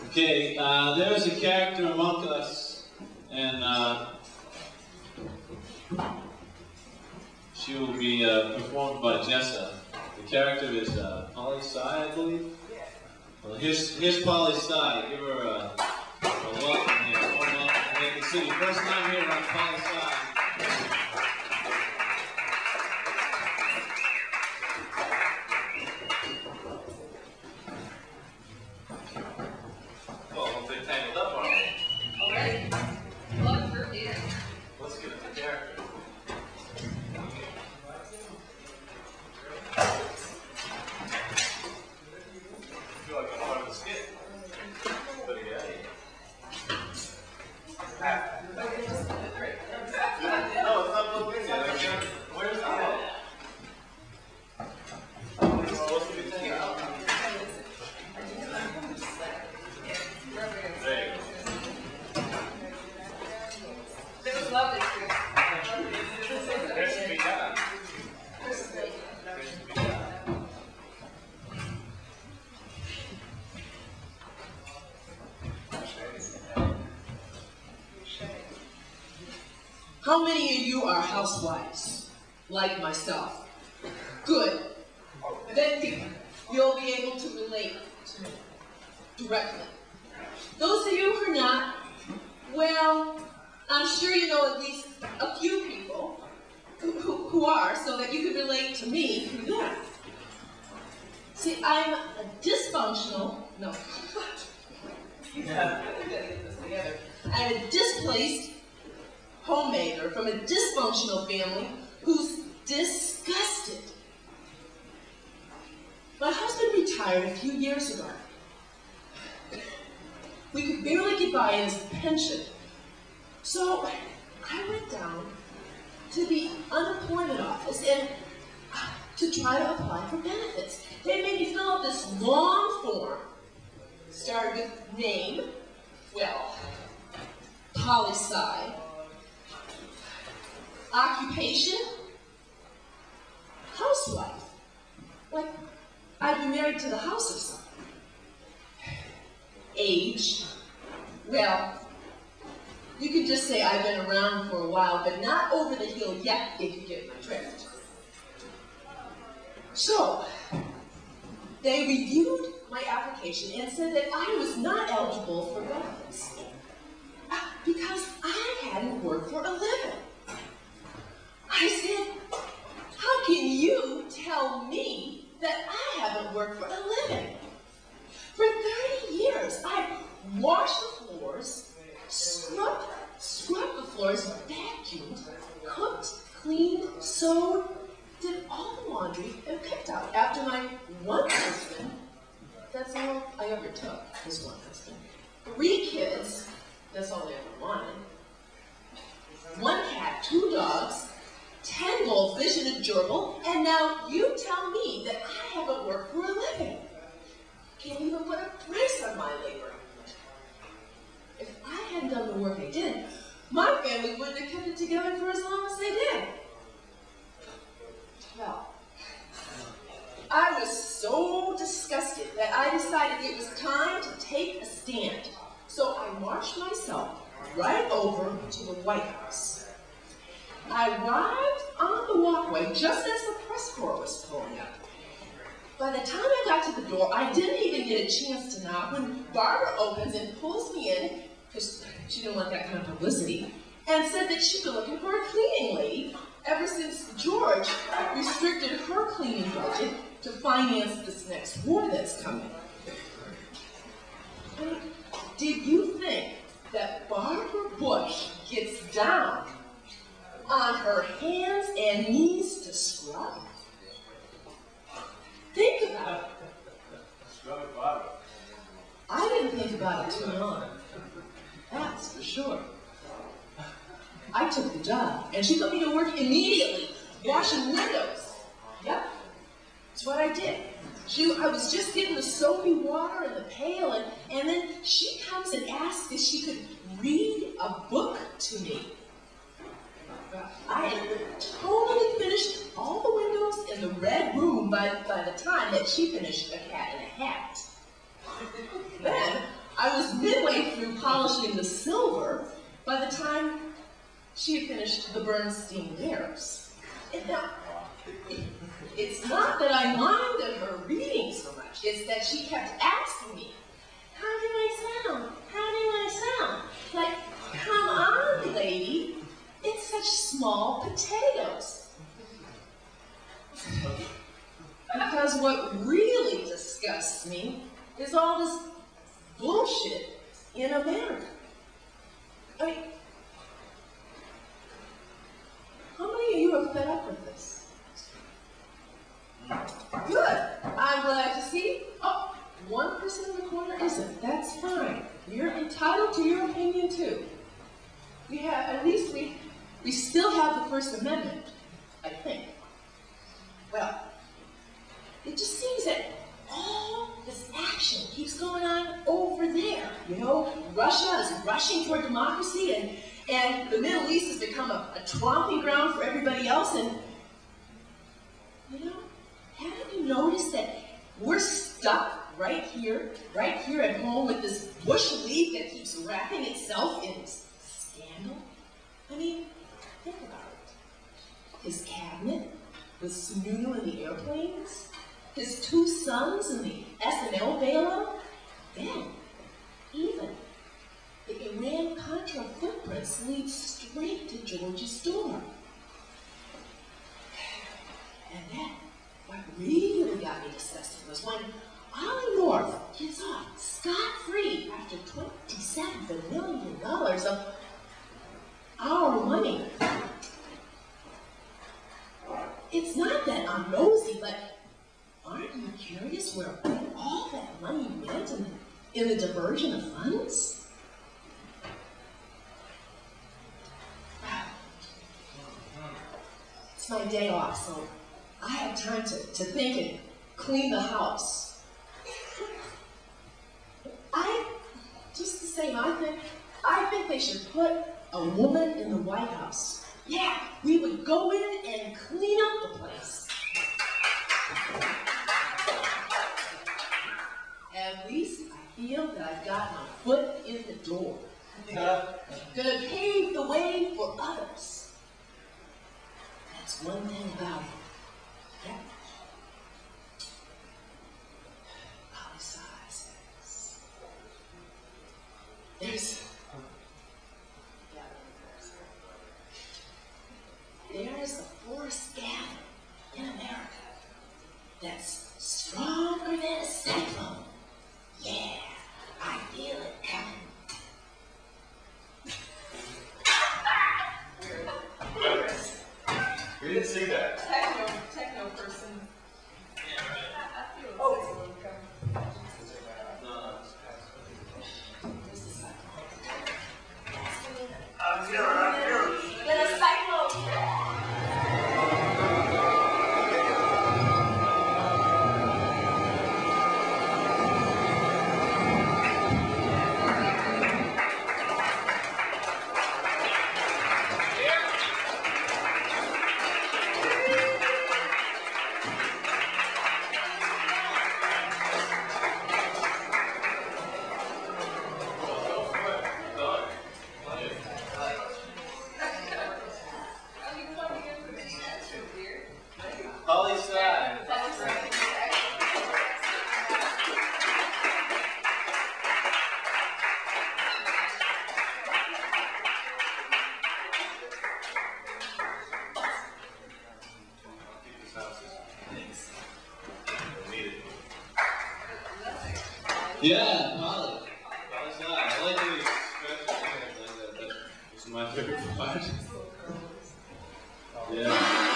Okay, there is a character among us, and she will be performed by Jessa. The character is poli-sci, I believe. Well, here's poli-sci. Give her a welcome here, a warm welcome to Nathan City. First time here on poli-sci. How many of you are housewives, like myself? Good. Then you'll be able to relate to me directly. Those of you who are not, well, I'm sure you know at least a few people who are, so that you can relate to me through them. See, I'm a dysfunctional, no. I'm a displaced homemaker from a dysfunctional family who's disgusted. My husband retired a few years ago. We could barely get by in his pension. So I went down to the unemployment office and to try to apply for benefits. They made me fill out this long form. Started with name, well, poli-sci. Occupation, housewife. Like, I'd be married to the house or something. Age, well, you could just say I've been around for a while, but not over the hill yet, if you get my drift. So, they reviewed my application and said that I was not eligible for benefits because I hadn't worked for a living. I said, how can you tell me that I haven't worked for a living? For 30 years, I've washed the floors, scrubbed the floors, vacuumed, cooked, cleaned, sewed, did all the laundry, and picked out. After my one husband, that's all I ever took, was one husband. 3 kids, that's all they ever wanted. 1 cat, 2 dogs, 10 goldfish and a gerbil, and now you tell me that I haven't worked for a living. Can't even put a price on my labor. If I hadn't done the work I did, my family wouldn't have kept it together for as long as they did. Well, I was so disgusted that I decided it was time to take a stand. So I marched myself right over to the White House. I arrived on the walkway just as the press corps was pulling up. By the time I got to the door, I didn't even get a chance to knock when Barbara opens and pulls me in, because she didn't want that kind of publicity, and said that she'd been looking for a cleaning lady ever since George restricted her cleaning budget to finance this next war that's coming. Did you think that Barbara Bush gets down on her hands and knees to scrub? Think about it. Scrub it, Barbara. I didn't think about it too long. That's for sure. I took the job, and she put me to work immediately, washing windows. Yep, that's what I did. I was just getting the soapy water and the pail, and then she comes and asks if she could read a book to me. I had totally finished all the windows in the red room by the time that she finished A Cat in a Hat. Then I was through polishing the silver by the time she had finished the Bernstein Bears. And now, it's not that I minded her reading so much, it's that she kept asking me, how do I sound? How do I sound? Like, come on, lady, it's such small potatoes. Because what really disgusts me is all this bullshit in America. I mean, how many of you are fed up with this? Good. I'm glad to see. Oh, 1% of the corner isn't. That's fine. You're entitled to your opinion too. We have, at least we still have the First Amendment, I think. Well, it just seems that all this action keeps going on over there. You know, Russia is rushing toward democracy, and the Middle East has become a tromping ground for everybody else. And, you know, haven't you noticed that we're stuck right here at home with this bush league that keeps wrapping itself in scandal? I mean, think about it. His cabinet, the snoo in the airplanes, his 2 sons in the SNL bailout, then even the Iran-Contra footprints lead straight to George's door. And then, what really got me disgusted was when Ollie North gets off scot-free after $27 million of our money. It's not that I'm nosy, but aren't you curious where all that money went in the diversion of funds? It's my day off, so I have time to think and clean the house. Just the same, I think they should put a woman in the White House. Yeah, we would go in and clean up the place. At least I feel that I've got my foot in the door. Gonna pave the way for others. That's one thing about it. Yeah. There's a force gathering in America that's stronger than a cyclone. Yeah, I feel it coming. We didn't see that. Techno person. Yeah, right. I feel it coming. Where's the cyclone? I'm here. There's a cyclone. Yeah, Polly. Polly's not. I like when you stretch your hands like that. That was my favorite part. Yeah.